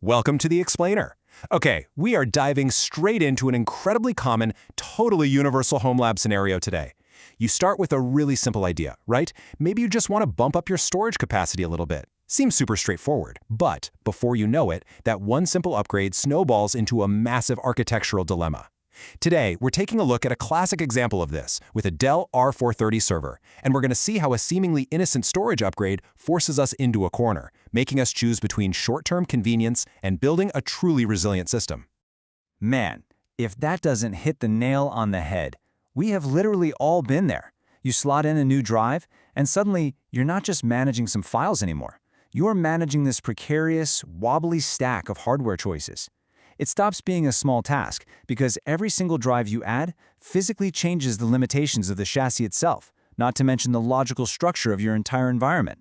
Welcome to the Explainer. Okay, we are diving straight into an incredibly common, totally universal Homelab scenario today. You start with a really simple idea, right? Maybe you just want to bump up your storage capacity a little bit. Seems super straightforward, but before you know it, that one simple upgrade snowballs into a massive architectural dilemma. Today, we're taking a look at a classic example of this with a Dell R430 server, and we're going to see how a seemingly innocent storage upgrade forces us into a corner, making us choose between short-term convenience and building a truly resilient system. Man, if that doesn't hit the nail on the head, we have literally all been there. You slot in a new drive, and suddenly you're not just managing some files anymore. You're managing this precarious, wobbly stack of hardware choices. It stops being a small task because every single drive you add physically changes the limitations of the chassis itself, not to mention the logical structure of your entire environment.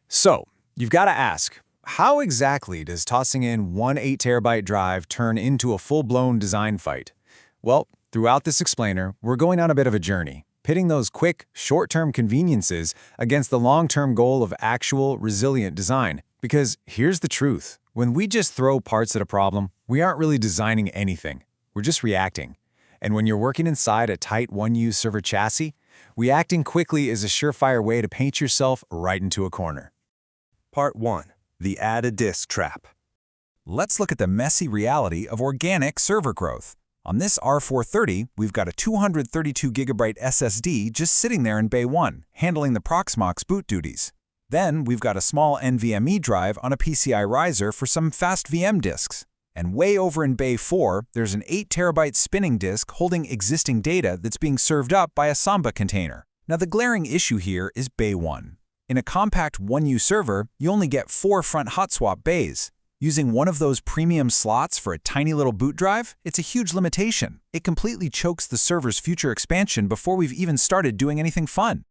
So, you've got to ask, how exactly does tossing in one 8TB drive turn into a full-blown design fight? Well, throughout this explainer, we're going on a bit of a journey, pitting those quick, short-term conveniences against the long-term goal of actual, resilient design. Because here's the truth. When we just throw parts at a problem, we aren't really designing anything. We're just reacting. And when you're working inside a tight one-use server chassis, reacting quickly is a surefire way to paint yourself right into a corner. Part 1. The Add-a-Disk Trap. Let's look at the messy reality of organic server growth. On this R430, we've got a 232GB SSD just sitting there in Bay 1, handling the Proxmox boot duties. Then we've got a small NVMe drive on a PCI riser for some fast VM disks. And way over in Bay 4, there's an 8TB spinning disk holding existing data that's being served up by a Samba container. Now the glaring issue here is Bay 1. In a compact 1U server, you only get 4 front hot swap bays. Using one of those premium slots for a tiny little boot drive, it's a huge limitation. It completely chokes the server's future expansion before we've even started doing anything fun.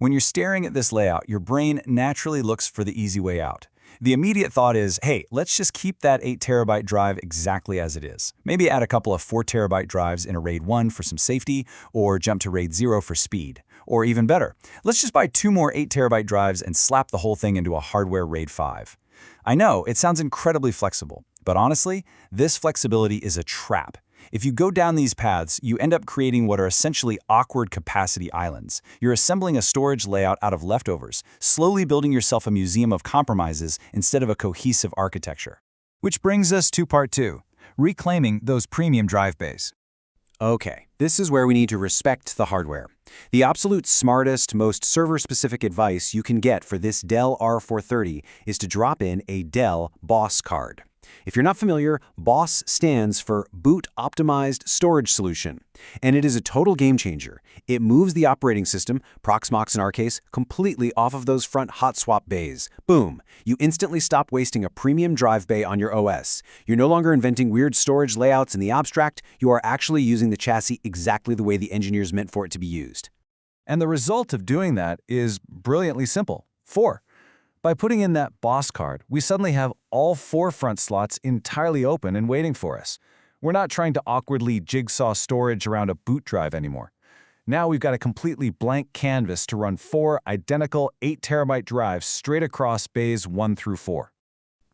When you're staring at this layout, your brain naturally looks for the easy way out. The immediate thought is, hey, let's just keep that 8TB drive exactly as it is. Maybe add a couple of 4TB drives in a RAID 1 for some safety, or jump to RAID 0 for speed. Or even better, let's just buy 2 more 8TB drives and slap the whole thing into a hardware RAID 5. I know, it sounds incredibly flexible, but honestly, this flexibility is a trap. If you go down these paths, you end up creating what are essentially awkward capacity islands. You're assembling a storage layout out of leftovers, slowly building yourself a museum of compromises instead of a cohesive architecture. Which brings us to Part 2, reclaiming those premium drive bays. Okay, this is where we need to respect the hardware. The absolute smartest, most server-specific advice you can get for this Dell R430 is to drop in a Dell BOSS card. If you're not familiar, BOSS stands for Boot Optimized Storage Solution, and it is a total game changer. It moves the operating system, Proxmox in our case, completely off of those front hot swap bays. Boom! You instantly stop wasting a premium drive bay on your OS. You're no longer inventing weird storage layouts in the abstract. You are actually using the chassis exactly the way the engineers meant for it to be used. And the result of doing that is brilliantly simple. 4. By putting in that BOSS card, we suddenly have all 4 front slots entirely open and waiting for us. We're not trying to awkwardly jigsaw storage around a boot drive anymore. Now we've got a completely blank canvas to run 4 identical 8TB drives straight across bays 1 through 4.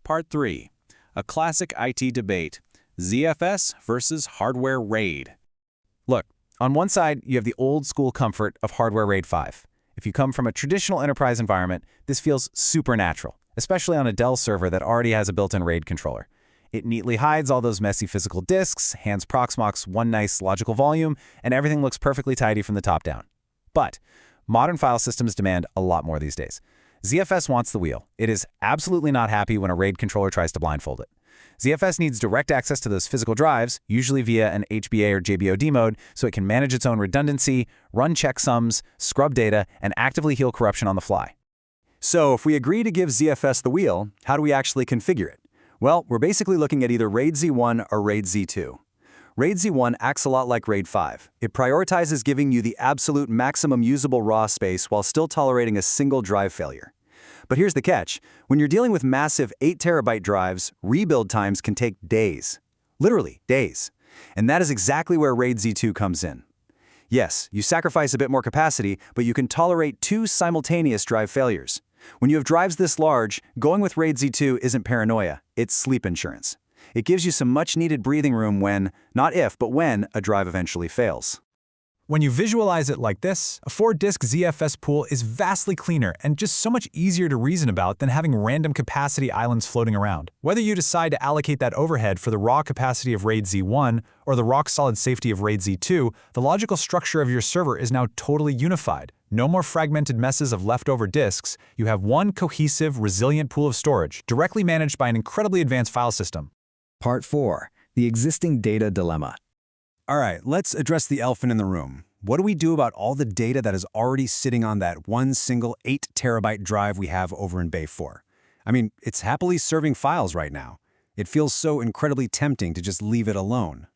Part 3. A classic IT debate. ZFS versus hardware RAID. Look, on one side, you have the old-school comfort of hardware RAID 5. If you come from a traditional enterprise environment, this feels super natural, especially on a Dell server that already has a built-in RAID controller. It neatly hides all those messy physical disks, hands Proxmox one nice logical volume, and everything looks perfectly tidy from the top down. But modern file systems demand a lot more these days. ZFS wants the wheel. It is absolutely not happy when a RAID controller tries to blindfold it. ZFS needs direct access to those physical drives, usually via an HBA or JBOD mode, so it can manage its own redundancy, run checksums, scrub data, and actively heal corruption on the fly. So if we agree to give ZFS the wheel, how do we actually configure it? Well, we're basically looking at either RAID Z1 or RAID Z2. RAID Z1 acts a lot like RAID 5. It prioritizes giving you the absolute maximum usable raw space while still tolerating a single drive failure. But here's the catch. When you're dealing with massive 8TB drives, rebuild times can take days. Literally, days. And that is exactly where RAID Z2 comes in. Yes, you sacrifice a bit more capacity, but you can tolerate 2 simultaneous drive failures. When you have drives this large, going with RAID Z2 isn't paranoia, it's sleep insurance. It gives you some much-needed breathing room when, not if, but when, a drive eventually fails. When you visualize it like this, a 4-disk ZFS pool is vastly cleaner and just so much easier to reason about than having random capacity islands floating around. Whether you decide to allocate that overhead for the raw capacity of RAID Z1 or the rock-solid safety of RAID Z2, the logical structure of your server is now totally unified. No more fragmented messes of leftover disks. You have one cohesive, resilient pool of storage, directly managed by an incredibly advanced file system. Part 4. The existing data dilemma. All right, let's address the elephant in the room. What do we do about all the data that is already sitting on that one single 8 terabyte drive we have over in Bay 4? I mean, it's happily serving files right now. It feels so incredibly tempting to just leave it alone.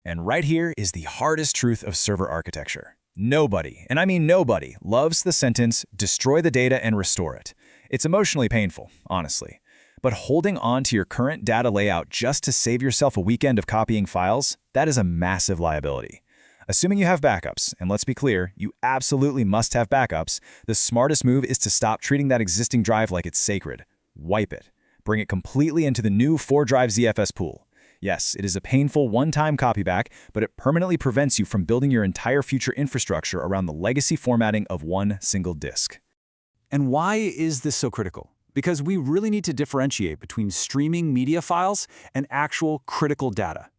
And right here is the hardest truth of server architecture. Nobody, and I mean nobody, loves the sentence, destroy the data and restore it. It's emotionally painful, honestly. But holding on to your current data layout just to save yourself a weekend of copying files, that is a massive liability. Assuming you have backups, and let's be clear, you absolutely must have backups, the smartest move is to stop treating that existing drive like it's sacred. Wipe it. Bring it completely into the new 4-drive ZFS pool. Yes, it is a painful one-time copy back, but it permanently prevents you from building your entire future infrastructure around the legacy formatting of one single disk. And why is this so critical? Because we really need to differentiate between streaming media files and actual critical data.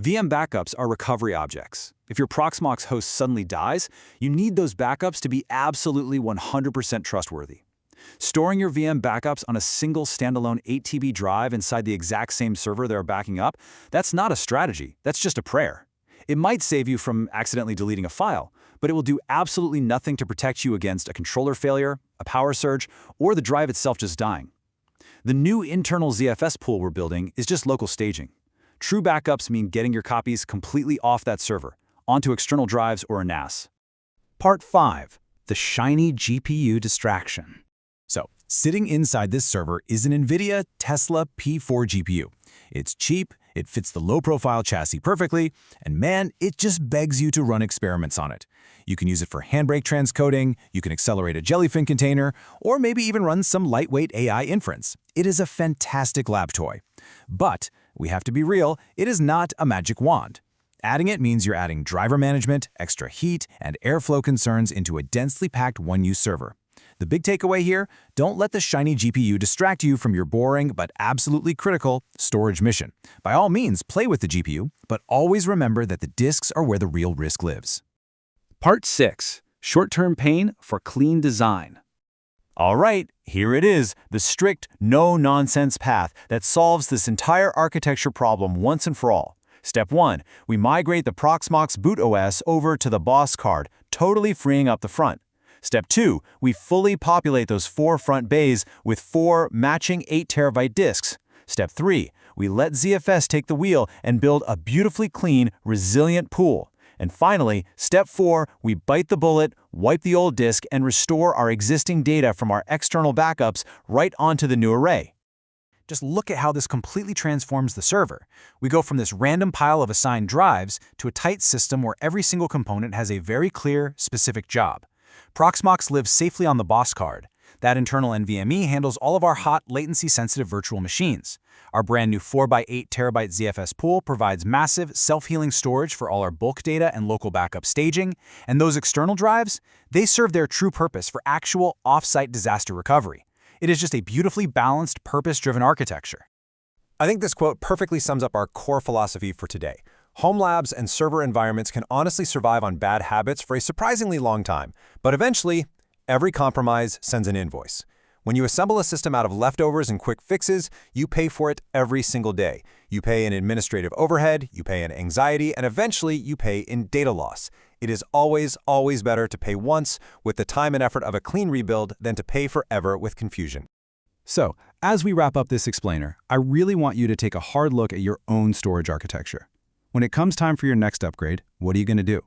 VM backups are recovery objects. If your Proxmox host suddenly dies, you need those backups to be absolutely 100% trustworthy. Storing your VM backups on a single standalone 8 TB drive inside the exact same server they're backing up, that's not a strategy, that's just a prayer. It might save you from accidentally deleting a file, but it will do absolutely nothing to protect you against a controller failure, a power surge, or the drive itself just dying. The new internal ZFS pool we're building is just local staging. True backups mean getting your copies completely off that server, onto external drives or a NAS. Part 5. The shiny GPU distraction. So, sitting inside this server is an NVIDIA Tesla P4 GPU. It's cheap, it fits the low-profile chassis perfectly, and man, it just begs you to run experiments on it. You can use it for handbrake transcoding, you can accelerate a jellyfin container, or maybe even run some lightweight AI inference. It is a fantastic lab toy. But we have to be real, it is not a magic wand. Adding it means you're adding driver management, extra heat, and airflow concerns into a densely packed one-use server. The big takeaway here, don't let the shiny GPU distract you from your boring but absolutely critical storage mission. By all means, play with the GPU, but always remember that the disks are where the real risk lives. Part 6. Short-term pain for clean design. All right, here it is, the strict, no-nonsense path that solves this entire architecture problem once and for all. Step 1. We migrate the Proxmox boot OS over to the BOSS card, totally freeing up the front. Step 2. We fully populate those 4 front bays with 4 matching 8 terabyte disks. Step 3. We let ZFS take the wheel and build a beautifully clean, resilient pool. And finally, step 4, we bite the bullet, wipe the old disk, and restore our existing data from our external backups right onto the new array. Just look at how this completely transforms the server. We go from this random pile of assigned drives to a tight system where every single component has a very clear, specific job. Proxmox lives safely on the BOSS card. That internal NVMe handles all of our hot, latency-sensitive virtual machines. Our brand new 4x8 terabyte ZFS pool provides massive, self-healing storage for all our bulk data and local backup staging, and those external drives, they serve their true purpose for actual off-site disaster recovery. It is just a beautifully balanced, purpose-driven architecture. I think this quote perfectly sums up our core philosophy for today. Home labs and server environments can honestly survive on bad habits for a surprisingly long time, but eventually, every compromise sends an invoice. When you assemble a system out of leftovers and quick fixes, you pay for it every single day. You pay in administrative overhead, you pay in anxiety, and eventually you pay in data loss. It is always, always better to pay once with the time and effort of a clean rebuild than to pay forever with confusion. So, as we wrap up this explainer, I really want you to take a hard look at your own storage architecture. When it comes time for your next upgrade, what are you going to do?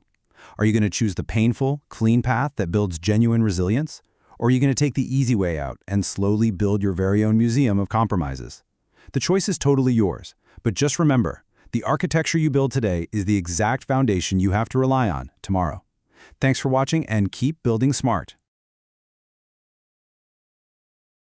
Are you going to choose the painful, clean path that builds genuine resilience? Or are you going to take the easy way out and slowly build your very own museum of compromises? The choice is totally yours, but just remember, the architecture you build today is the exact foundation you have to rely on tomorrow. Thanks for watching and keep building smart.